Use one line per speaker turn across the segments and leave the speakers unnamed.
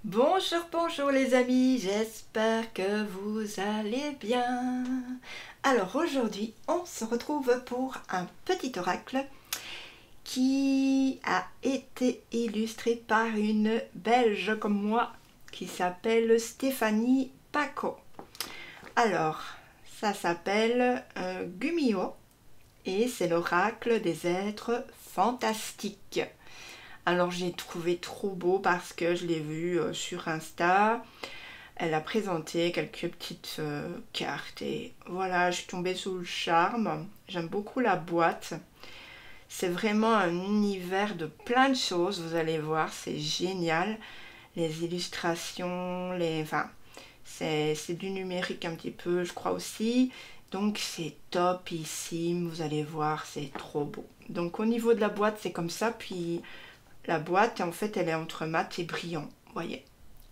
Bonjour, bonjour les amis, j'espère que vous allez bien. Alors aujourd'hui, on se retrouve pour un petit oracle qui a été illustré par une Belge comme moi qui s'appelle Stéphanie Paco. Alors, ça s'appelle Gumio et c'est l'oracle des êtres fantastiques. Alors j'ai trouvé trop beau parce que je l'ai vu sur Insta. Elle a présenté quelques petites cartes et voilà, je suis tombée sous le charme. J'aime beaucoup la boîte. C'est vraiment un univers de plein de choses, vous allez voir, c'est génial. Les illustrations, enfin, c'est du numérique un petit peu, je crois aussi. Donc c'est topissime, vous allez voir, c'est trop beau. Donc au niveau de la boîte, c'est comme ça, puis la boîte, en fait, elle est entre mat et brillant. Vous voyez.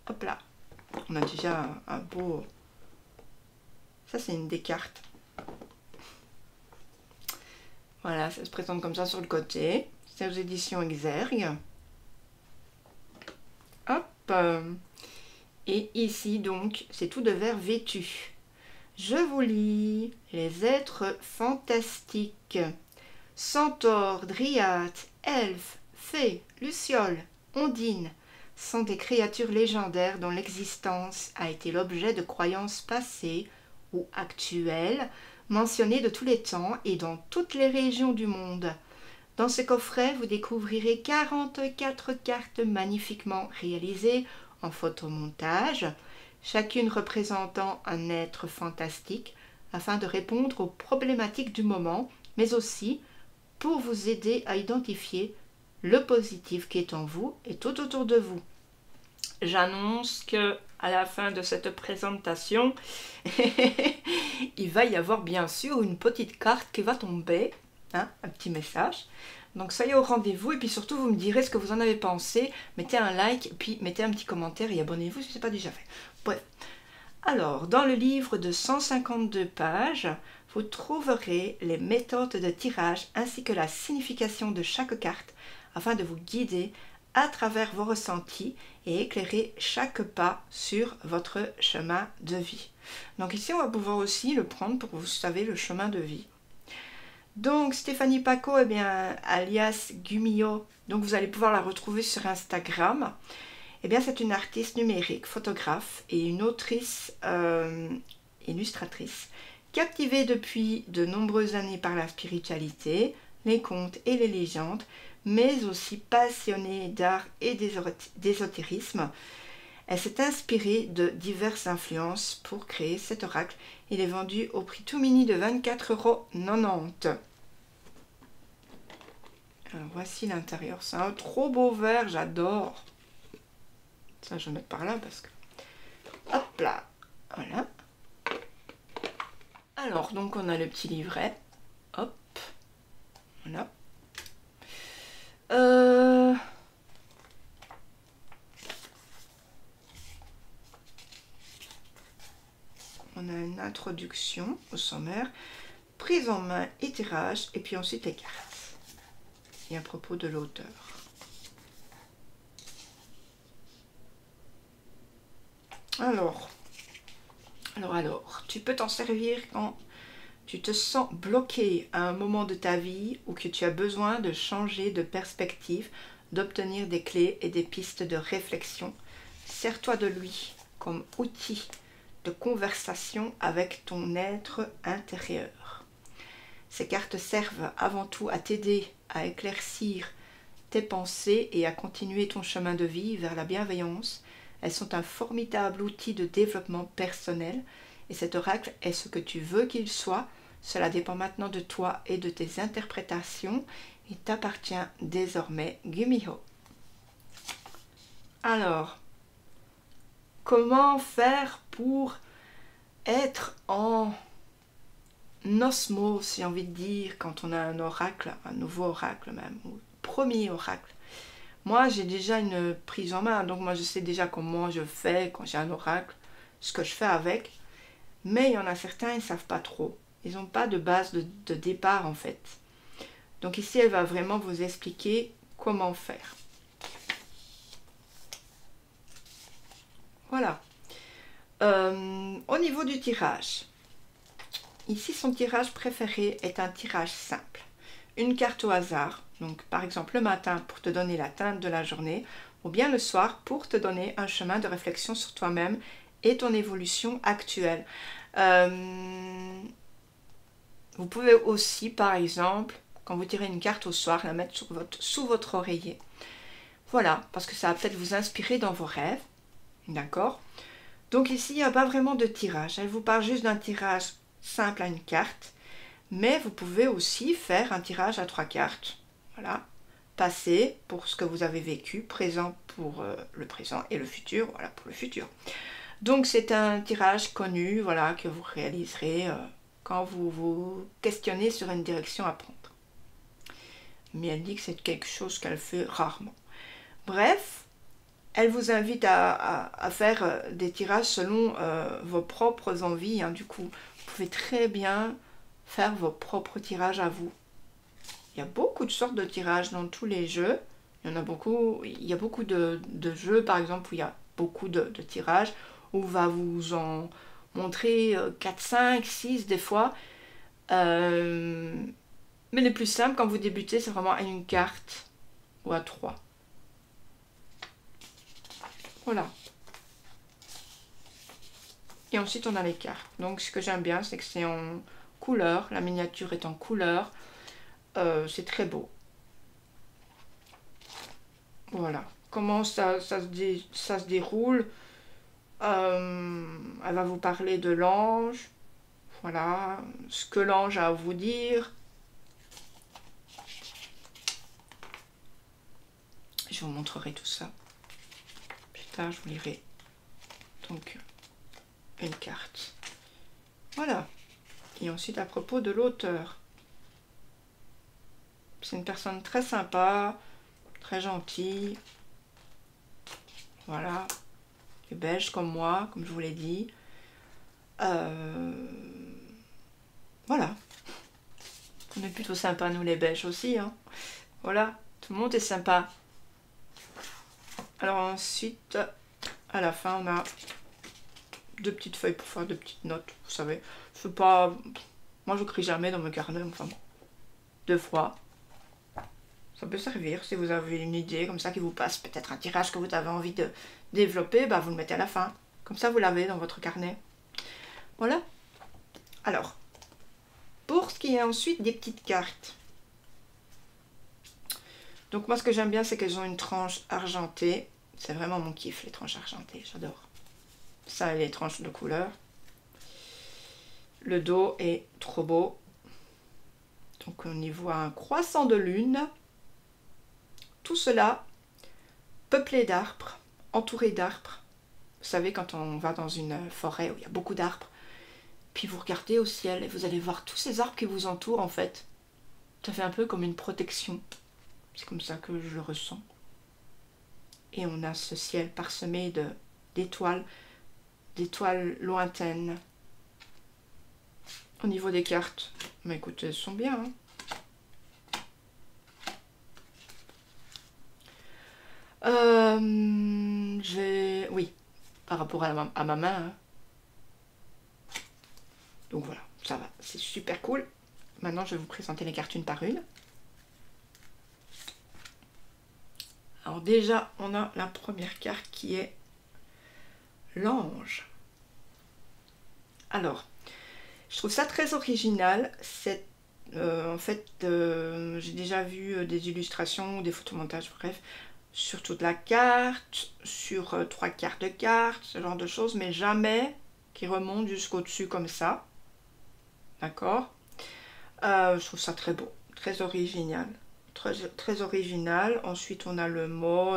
Hop là. On a déjà un beau... Ça, c'est une des cartes. Voilà, ça se présente comme ça sur le côté. C'est aux éditions Exergue. Hop. Et ici, donc, c'est tout de vert vêtu. Je vous lis les êtres fantastiques. Centaures, dryades, elfes, fées, lucioles, ondines sont des créatures légendaires dont l'existence a été l'objet de croyances passées ou actuelles, mentionnées de tous les temps et dans toutes les régions du monde. Dans ce coffret, vous découvrirez 44 cartes magnifiquement réalisées en photomontage, chacune représentant un être fantastique, afin de répondre aux problématiques du moment, mais aussi pour vous aider à identifier le positif qui est en vous et tout autour de vous. J'annonce que à la fin de cette présentation, il va y avoir bien sûr une petite carte qui va tomber, hein, un petit message. Donc soyez au rendez-vous et puis surtout vous me direz ce que vous en avez pensé. Mettez un like et puis mettez un petit commentaire et abonnez-vous si ce n'est pas déjà fait. Bref. Alors, dans le livre de 152 pages, vous trouverez les méthodes de tirage ainsi que la signification de chaque carte afin de vous guider à travers vos ressentis et éclairer chaque pas sur votre chemin de vie. Donc ici, on va pouvoir aussi le prendre pour que vous savez le chemin de vie. Donc Stéphanie Paco, eh bien, alias Gumio, donc vous allez pouvoir la retrouver sur Instagram. Eh bien, c'est une artiste numérique, photographe et une autrice illustratrice, captivée depuis de nombreuses années par la spiritualité, les contes et les légendes, mais aussi passionnée d'art et d'ésotérisme. Elle s'est inspirée de diverses influences pour créer cet oracle. Il est vendu au prix tout mini de 24,90 €. Alors voici l'intérieur, c'est un trop beau vert, j'adore. Ça, je vais mettre par là parce que... Hop là, voilà. Alors, donc on a le petit livret. Hop, voilà. On a une introduction au sommaire, prise en main et tirage, et puis ensuite les cartes. Et à propos de l'auteur. Alors, tu peux t'en servir quand tu te sens bloqué à un moment de ta vie ou que tu as besoin de changer de perspective, d'obtenir des clés et des pistes de réflexion. Sers-toi de lui comme outil de conversation avec ton être intérieur. Ces cartes servent avant tout à t'aider à éclaircir tes pensées et à continuer ton chemin de vie vers la bienveillance. Elles sont un formidable outil de développement personnel et cet oracle est ce que tu veux qu'il soit. Cela dépend maintenant de toi et de tes interprétations. Il t'appartient désormais, Gumiho. Alors, comment faire pour être en osmose, j'ai envie de dire, quand on a un oracle, un nouveau oracle même, ou premier oracle? Moi, j'ai déjà une prise en main, donc moi je sais déjà comment je fais quand j'ai un oracle, ce que je fais avec. Mais il y en a certains, ils ne savent pas trop. Ils n'ont pas de base de départ en fait. Donc ici, elle va vraiment vous expliquer comment faire. Voilà. Au niveau du tirage, ici son tirage préféré est un tirage simple. Une carte au hasard, donc par exemple le matin pour te donner la teinte de la journée, ou bien le soir pour te donner un chemin de réflexion sur toi-même et ton évolution actuelle. Vous pouvez aussi, par exemple, quand vous tirez une carte au soir, la mettre sous votre oreiller. Voilà, parce que ça va peut-être vous inspirer dans vos rêves. D'accord? Donc ici, il n'y a pas vraiment de tirage. Elle vous parle juste d'un tirage simple à une carte. Mais vous pouvez aussi faire un tirage à 3 cartes. Voilà. Passé pour ce que vous avez vécu, présent pour le présent et le futur, voilà, pour le futur. Donc c'est un tirage connu, voilà, que vous réaliserez quand vous vous questionnez sur une direction à prendre. Mais elle dit que c'est quelque chose qu'elle fait rarement. Bref, elle vous invite à faire des tirages selon vos propres envies. Hein. Du coup, vous pouvez très bien faire vos propres tirages à vous. Il y a beaucoup de sortes de tirages dans tous les jeux. Il y en a beaucoup. Il y a beaucoup de jeux, par exemple, où il y a beaucoup de tirages, où on va vous en montrer 4, 5, 6 des fois. Mais les plus simples, quand vous débutez, c'est vraiment à une carte ou à 3. Voilà. Et ensuite, on a les cartes. Donc, ce que j'aime bien, c'est que c'est en couleur. La miniature est en couleur. C'est très beau. Voilà. Comment ça se déroule. Elle va vous parler de l'ange. Voilà. Ce que l'ange a à vous dire. Je vous montrerai tout ça. Plus tard, je vous lirai. Donc, une carte. Voilà. Et ensuite, à propos de l'auteur. C'est une personne très sympa, très gentille. Voilà. Elle est belge comme moi, comme je vous l'ai dit. Voilà. On est plutôt sympa, nous les Belges aussi. Hein. Voilà. Tout le monde est sympa. Alors ensuite, à la fin, on a 2 petites feuilles pour faire 2 petites notes. Vous savez, c'est pas... Moi, je crie jamais dans mon carnet. Enfin bon. 2 fois. Ça peut servir si vous avez une idée comme ça qui vous passe, peut-être un tirage que vous avez envie de développer, bah vous le mettez à la fin. Comme ça, vous l'avez dans votre carnet. Voilà. Alors, pour ce qui est ensuite des petites cartes. Donc moi, ce que j'aime bien, c'est qu'elles ont une tranche argentée. C'est vraiment mon kiff, les tranches argentées. J'adore. Ça et les tranches de couleur. Le dos est trop beau. Donc on y voit un croissant de lune. Tout cela peuplé d'arbres, entouré d'arbres. Vous savez, quand on va dans une forêt où il y a beaucoup d'arbres, puis vous regardez au ciel et vous allez voir tous ces arbres qui vous entourent en fait. Ça fait un peu comme une protection. C'est comme ça que je le ressens. Et on a ce ciel parsemé d'étoiles lointaines. Au niveau des cartes, mais écoutez, elles sont bien. Hein. Oui, par rapport à ma main. Hein. Donc voilà, ça va, c'est super cool. Maintenant, je vais vous présenter les cartes une par une. Alors déjà, on a la première carte qui est l'ange. Alors, je trouve ça très original. En fait, j'ai déjà vu des illustrations, des photomontages, bref, sur toute la carte, sur 3 quarts de carte, ce genre de choses, mais jamais qui remonte jusqu'au-dessus comme ça. D'accord? Je trouve ça très beau, très original. Très original. Ensuite, on a le mot,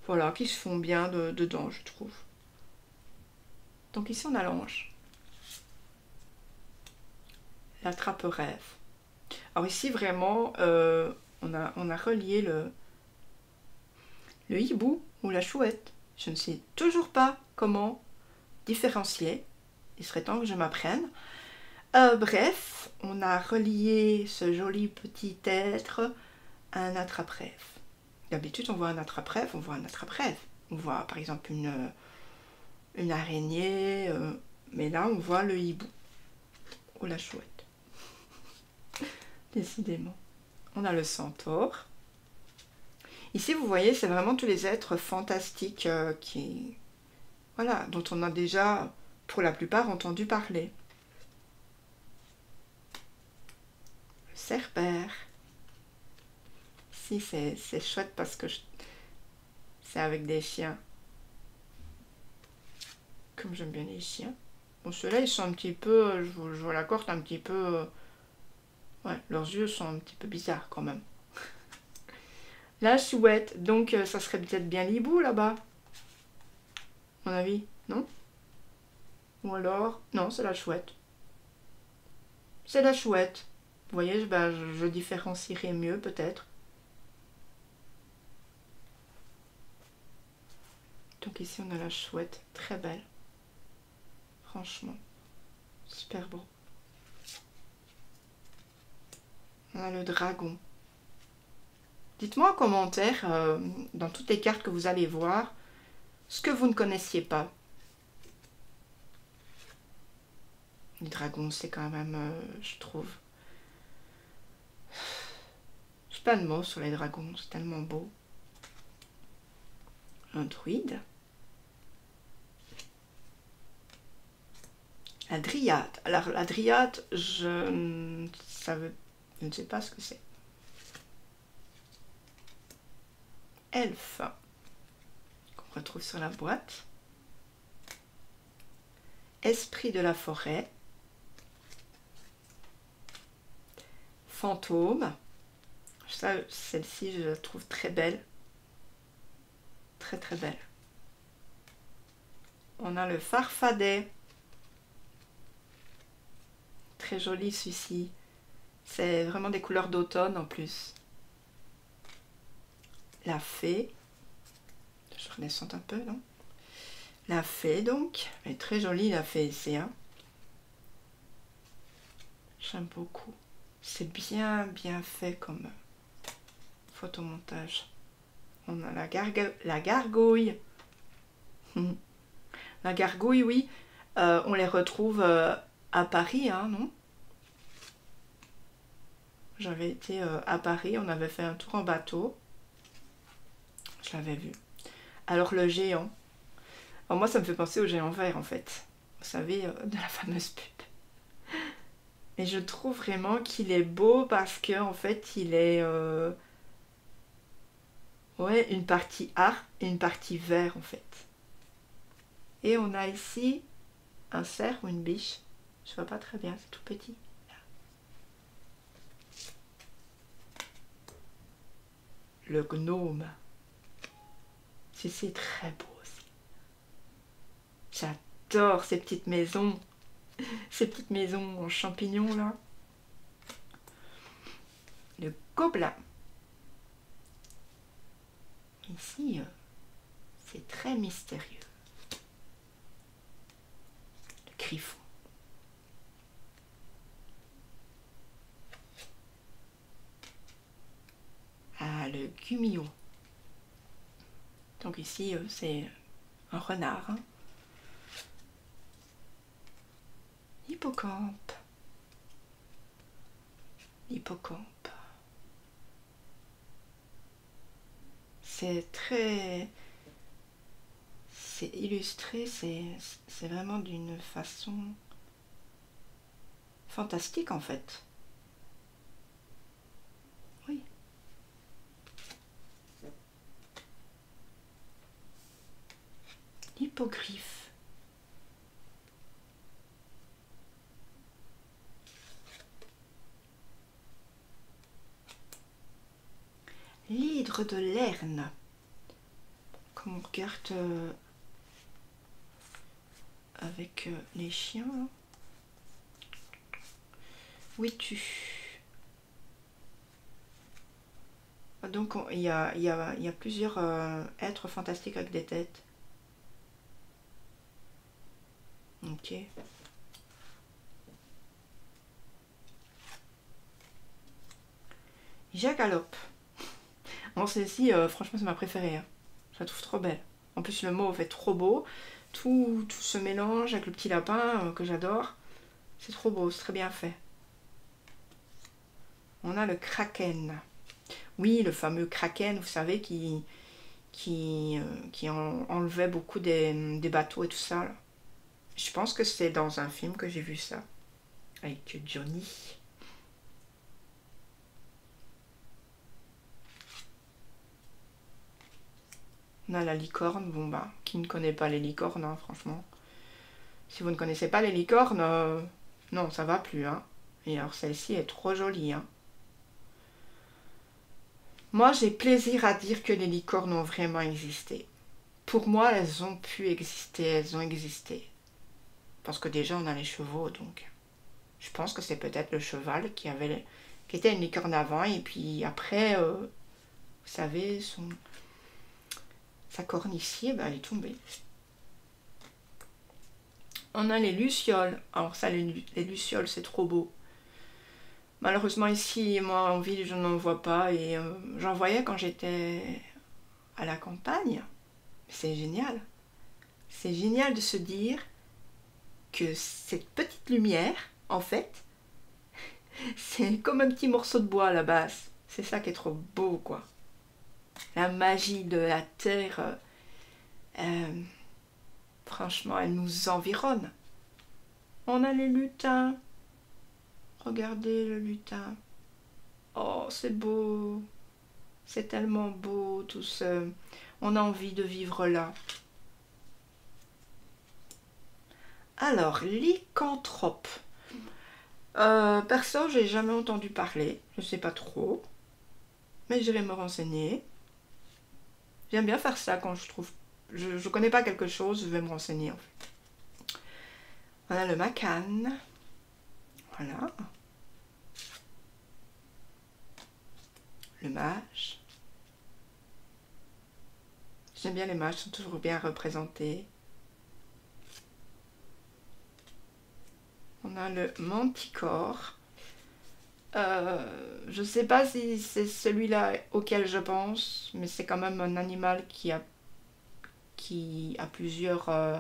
voilà, qui se font bien dedans, je trouve. Donc ici, on a l'ange. L'attrape-rêve. Alors ici, vraiment, on a relié le hibou ou la chouette. Je ne sais toujours pas comment différencier. Il serait temps que je m'apprenne. Bref, on a relié ce joli petit être à un attrape-rêve. D'habitude, on voit un attrape-rêve, on voit un attrape-rêve. On voit par exemple une araignée, mais là on voit le hibou ou la chouette. Décidément. On a le centaure. Ici vous voyez, c'est vraiment tous les êtres fantastiques voilà, dont on a déjà pour la plupart entendu parler. Le cerbère. Ici c'est chouette parce que c'est avec des chiens. Comme j'aime bien les chiens. Bon, ceux-là, ils sont un petit peu, je vous l'accorde, un petit peu... ouais, leurs yeux sont un petit peu bizarres quand même. La chouette, donc ça serait peut-être bien l'hibou là-bas. À mon avis, non? Ou alors... non, c'est la chouette. C'est la chouette. Vous voyez, ben, je différencierai mieux peut-être. Donc ici, on a la chouette, très belle. Franchement, super beau. On a le dragon. Dites-moi en commentaire, dans toutes les cartes que vous allez voir, ce que vous ne connaissiez pas. Le dragon, c'est quand même, je trouve... j'ai pas de mots sur les dragons, c'est tellement beau. Un druide. La dryade. Alors, la dryade, je ne sais pas ce que c'est. Elfe, qu'on retrouve sur la boîte. Esprit de la forêt. Fantôme. Celle-ci, je la trouve très belle. Très très belle. On a le farfadet. Très joli celui-ci. C'est vraiment des couleurs d'automne en plus. La fée. Je redescends un peu, non? La fée donc. Elle est très jolie la fée ici. Hein. J'aime beaucoup. C'est bien fait comme photomontage. On a la gargouille. La gargouille, oui. On les retrouve à Paris, hein, non? J'avais été à Paris, on avait fait un tour en bateau. Je l'avais vu. Alors le géant. Alors moi, ça me fait penser au géant vert, en fait. Vous savez, de la fameuse pub. Mais je trouve vraiment qu'il est beau parce que, en fait, il est... ouais, une partie art et une partie vert, en fait. Et on a ici un cerf ou une biche. Je vois pas très bien, c'est tout petit. Le gnome. C'est très beau aussi. J'adore ces petites maisons. Ces petites maisons en champignons là. Le gobelin. Ici, c'est très mystérieux. Le griffon. Ah, le gumio. Donc ici, c'est un renard. Hein. Hippocampe. Hippocampe. C'est très... c'est illustré, c'est vraiment d'une façon fantastique en fait. Oui. Hippogriffe. L'hydre de Lerne. Comme on regarde avec les chiens. Oui, tu. Donc il y a plusieurs êtres fantastiques avec des têtes. Ok. Jacalope. Bon, celle-ci, franchement, c'est ma préférée. Hein. Je la trouve trop belle. En plus, le mot fait trop beau. tout se mélange avec le petit lapin que j'adore. C'est trop beau, c'est très bien fait. On a le Kraken. Oui, le fameux Kraken, vous savez, qui enlevait beaucoup des bateaux et tout ça. Là. Je pense que c'est dans un film que j'ai vu ça. Avec Johnny. On a la licorne. Bon bah, qui ne connaît pas les licornes, hein, franchement. Si vous ne connaissez pas les licornes, non, ça va plus. Hein. Et alors celle-ci est trop jolie. Hein. Moi, j'ai plaisir à dire que les licornes ont vraiment existé. Pour moi, elles ont pu exister, elles ont existé. Parce que déjà, on a les chevaux, donc... Je pense que c'est peut-être le cheval qui était une licorne avant, et puis après, vous savez, sa corne ici, ben, elle est tombée. On a les lucioles. Alors ça, les lucioles, c'est trop beau. Malheureusement ici, moi en ville, je n'en vois pas, et j'en voyais quand j'étais à la campagne. C'est génial. C'est génial de se dire que cette petite lumière, en fait, c'est comme un petit morceau de bois à la base. C'est ça qui est trop beau, quoi. La magie de la terre, franchement, elle nous environne. On a les lutins. Regardez le lutin. Oh, c'est beau. C'est tellement beau, tout ça. On a envie de vivre là. Alors, lycanthrope. Perso, j'ai jamais entendu parler. Je sais pas trop. Mais je vais me renseigner. J'aime bien faire ça quand je trouve... Je connais pas quelque chose, je vais me renseigner en fait. On a le macan. Voilà. Le mage. J'aime bien les mages, ils sont toujours bien représentés. On a le manticore. Je sais pas si c'est celui-là auquel je pense, mais c'est quand même un animal qui a plusieurs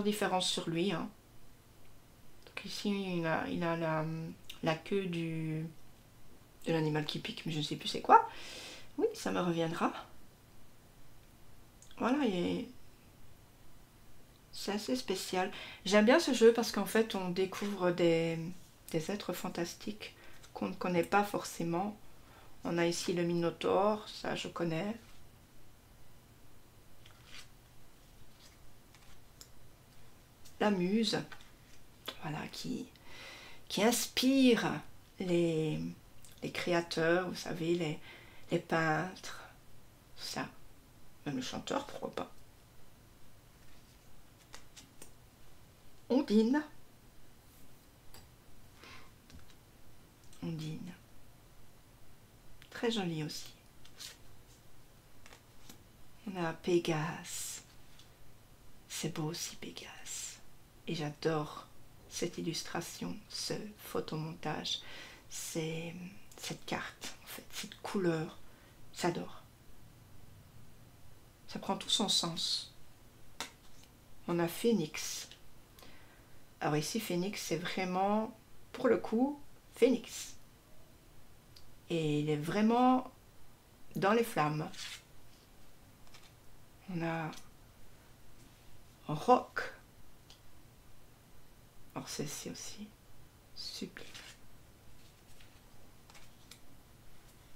différences sur lui. Hein. Donc ici, il a la queue de l'animal qui pique, mais je ne sais plus c'est quoi. Oui, ça me reviendra. Voilà, c'est assez spécial. J'aime bien ce jeu parce qu'en fait, on découvre des êtres fantastiques qu'on ne connaît pas forcément. On a ici le Minotaure, ça je connais. La muse, voilà, qui inspire les créateurs, vous savez, les peintres, tout ça. Même le chanteur, pourquoi pas. Ondine. Ondine. Très jolie aussi. On a Pégase. C'est beau aussi Pégase. Et j'adore cette illustration, ce photomontage, cette carte, en fait, cette couleur. J'adore. Ça prend tout son sens. On a Phénix. Alors ici, Phénix, c'est vraiment, pour le coup, Phénix. Et il est vraiment dans les flammes. On a Roc. Alors celle-ci aussi, sublime.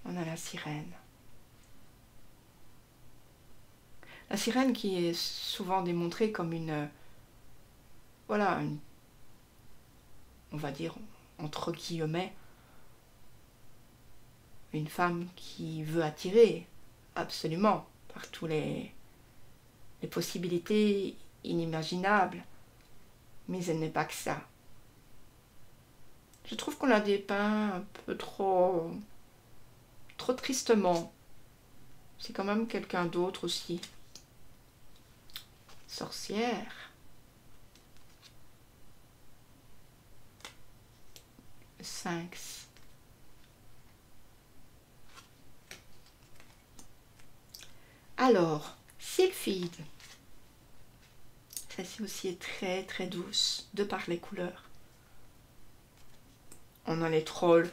On a la sirène. La sirène qui est souvent démontrée comme voilà, on va dire, entre guillemets, une femme qui veut attirer absolument par tous les possibilités inimaginables. Mais elle n'est pas que ça. Je trouve qu'on la dépeint un peu trop tristement. C'est quand même quelqu'un d'autre aussi. Sorcière. Le Sphinx. Alors, sylphide. Celle-ci aussi est très très douce, de par les couleurs. On a les trolls.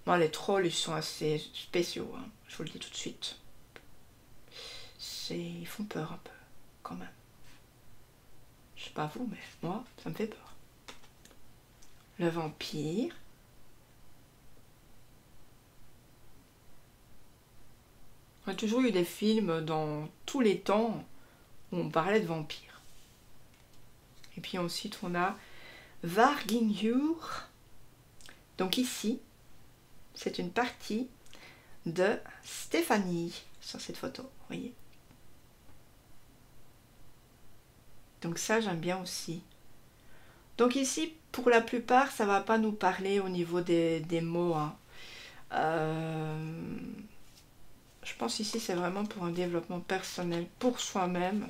Moi, les trolls, ils sont assez spéciaux, hein. Je vous le dis tout de suite. Ils font peur un peu, quand même. Je sais pas vous, mais moi, ça me fait peur. Le vampire. On a toujours eu des films dans tous les temps où on parlait de vampires. Et puis ensuite, on a Vargingur. Donc ici, c'est une partie de Stéphanie sur cette photo, vous voyez. Donc ça, j'aime bien aussi. Donc ici, pour la plupart, ça va pas nous parler au niveau des mots, hein. Je pense ici, c'est vraiment pour un développement personnel, pour soi-même.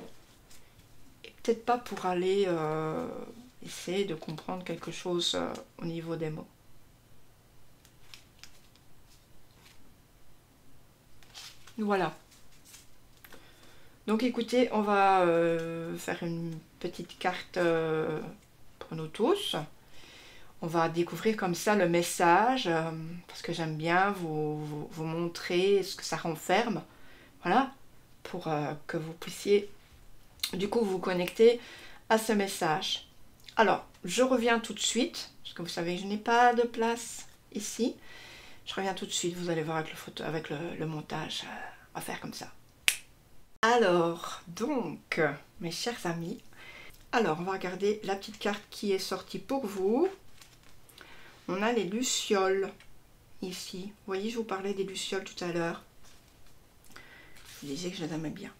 Et peut-être pas pour aller essayer de comprendre quelque chose au niveau des mots. Voilà. Donc écoutez, on va faire une petite carte pour nous tous. On va découvrir comme ça le message, parce que j'aime bien vous montrer ce que ça renferme. Voilà, pour que vous puissiez du coup vous connecter à ce message. Alors, je reviens tout de suite, parce que vous savez que je n'ai pas de place ici. Je reviens tout de suite, vous allez voir avec le montage, on va faire comme ça. Alors, donc, mes chers amis, alors on va regarder la petite carte qui est sortie pour vous. On a les lucioles ici. Vous voyez, je vous parlais des lucioles tout à l'heure. Je vous disais que je les aimais bien.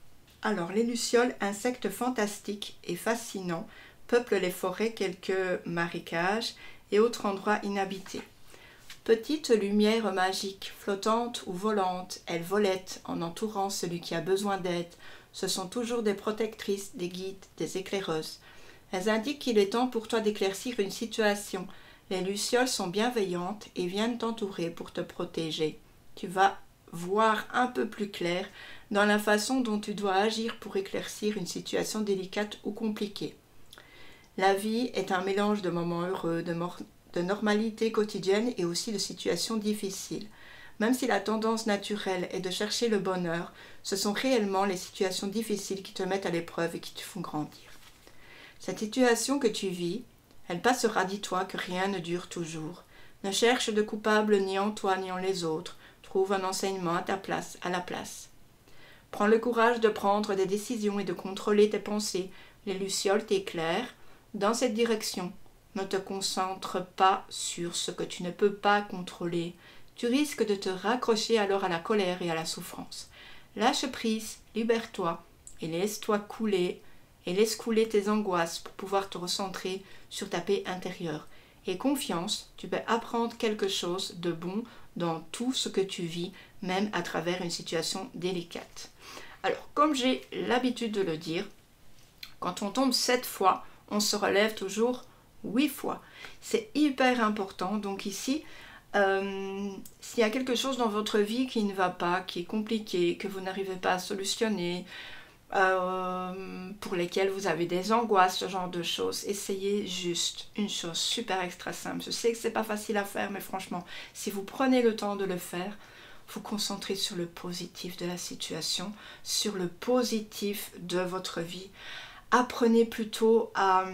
Alors, les lucioles, insectes fantastiques et fascinants, peuplent les forêts, quelques marécages et autres endroits inhabités. Petites lumières magiques, flottantes ou volantes, elles volettent en entourant celui qui a besoin d'aide. Ce sont toujours des protectrices, des guides, des éclaireuses. Elles indiquent qu'il est temps pour toi d'éclaircir une situation. Les lucioles sont bienveillantes et viennent t'entourer pour te protéger. Tu vas voir un peu plus clair dans la façon dont tu dois agir pour éclaircir une situation délicate ou compliquée. La vie est un mélange de moments heureux, de normalité quotidienne et aussi de situations difficiles. Même si la tendance naturelle est de chercher le bonheur, ce sont réellement les situations difficiles qui te mettent à l'épreuve et qui te font grandir. Cette situation que tu vis, elle passera, dis-toi que rien ne dure toujours. Ne cherche de coupable ni en toi ni en les autres. Trouve un enseignement à la place. Prends le courage de prendre des décisions et de contrôler tes pensées. Les lucioles t'éclairent dans cette direction. Ne te concentre pas sur ce que tu ne peux pas contrôler. Tu risques de te raccrocher alors à la colère et à la souffrance. Lâche prise, libère-toi et laisse couler tes angoisses pour pouvoir te recentrer sur ta paix intérieure. Et confiance, tu peux apprendre quelque chose de bon dans tout ce que tu vis, même à travers une situation délicate. Alors, comme j'ai l'habitude de le dire, quand on tombe 7 fois, on se relève toujours 8 fois. C'est hyper important. Donc ici, s'il y a quelque chose dans votre vie qui ne va pas, qui est compliqué, que vous n'arrivez pas à solutionner, pour lesquelles vous avez des angoisses, ce genre de choses, essayez juste une chose super extra simple. Je sais que c'est pas facile à faire, mais franchement, si vous prenez le temps de le faire, vous concentrez sur le positif de la situation, sur le positif de votre vie. Apprenez plutôt à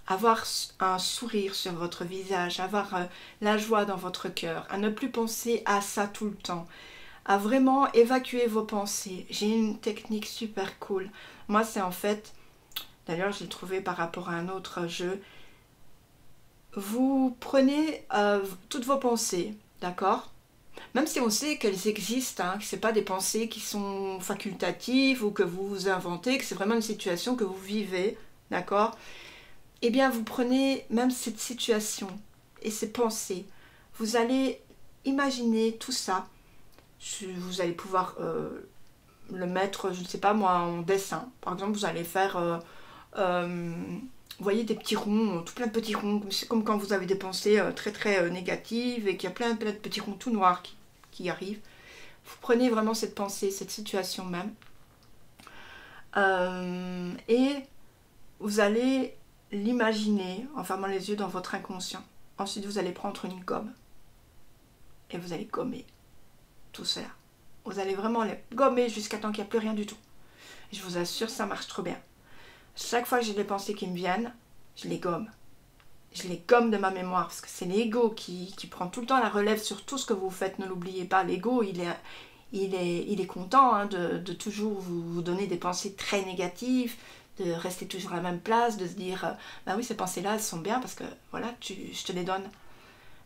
avoir un sourire sur votre visage, avoir la joie dans votre cœur, à ne plus penser à ça tout le temps, à vraiment évacuer vos pensées. J'ai une technique super cool. Moi, c'est en fait, d'ailleurs, je l'ai trouvé par rapport à un autre jeu. Vous prenez toutes vos pensées, d'accord ? Même si on sait qu'elles existent, hein, que ce n'est pas des pensées qui sont facultatives ou que vous vous inventez, que c'est vraiment une situation que vous vivez, d'accord ? Eh bien, vous prenez même cette situation et ces pensées. Vous allez imaginer tout ça. Vous allez pouvoir le mettre, je ne sais pas moi, en dessin. Par exemple, vous allez faire, vous voyez, des petits ronds, tout plein de petits ronds, comme quand vous avez des pensées très très négatives et qu'il y a plein de petits ronds tout noirs qui arrivent. Vous prenez vraiment cette pensée, cette situation même. Et vous allez l'imaginer en fermant les yeux dans votre inconscient. Ensuite, vous allez prendre une gomme et vous allez gommer tout cela. Vous allez vraiment les gommer jusqu'à temps qu'il n'y a plus rien du tout. Et je vous assure, ça marche trop bien. Chaque fois que j'ai des pensées qui me viennent, je les gomme. Je les gomme de ma mémoire parce que c'est l'ego qui prend tout le temps la relève sur tout ce que vous faites. Ne l'oubliez pas, l'ego, il est content hein, de toujours vous donner des pensées très négatives, de rester toujours à la même place, de se dire bah oui, ces pensées-là, elles sont bien parce que voilà, je te les donne.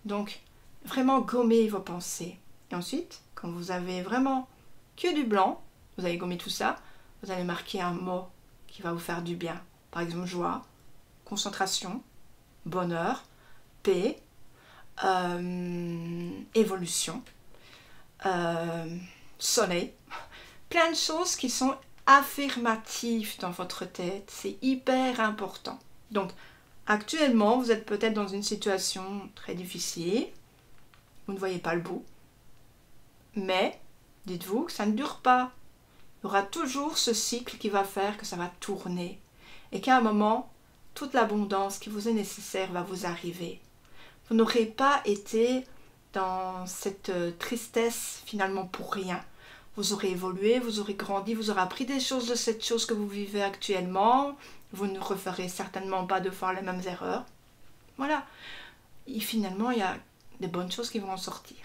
Donc, vraiment gommer vos pensées. Et ensuite, quand vous avez vraiment que du blanc, vous allez gommer tout ça, vous allez marquer un mot qui va vous faire du bien. Par exemple, joie, concentration, bonheur, paix, évolution, soleil. Plein de choses qui sont affirmatives dans votre tête. C'est hyper important. Donc, actuellement, vous êtes peut-être dans une situation très difficile. Vous ne voyez pas le bout. Mais, dites-vous que ça ne dure pas. Il y aura toujours ce cycle qui va faire que ça va tourner. Et qu'à un moment, toute l'abondance qui vous est nécessaire va vous arriver. Vous n'aurez pas été dans cette tristesse finalement pour rien. Vous aurez évolué, vous aurez grandi, vous aurez appris des choses de cette chose que vous vivez actuellement. Vous ne referez certainement pas deux fois les mêmes erreurs. Voilà. Et finalement, il y a des bonnes choses qui vont en sortir.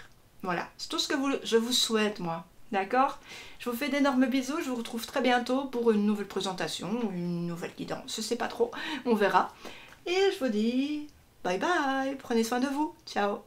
Voilà. C'est tout ce que je vous souhaite, moi. D'accord? Je vous fais d'énormes bisous. Je vous retrouve très bientôt pour une nouvelle présentation ou une nouvelle guidance. Je sais pas trop. On verra. Et je vous dis bye bye. Prenez soin de vous. Ciao.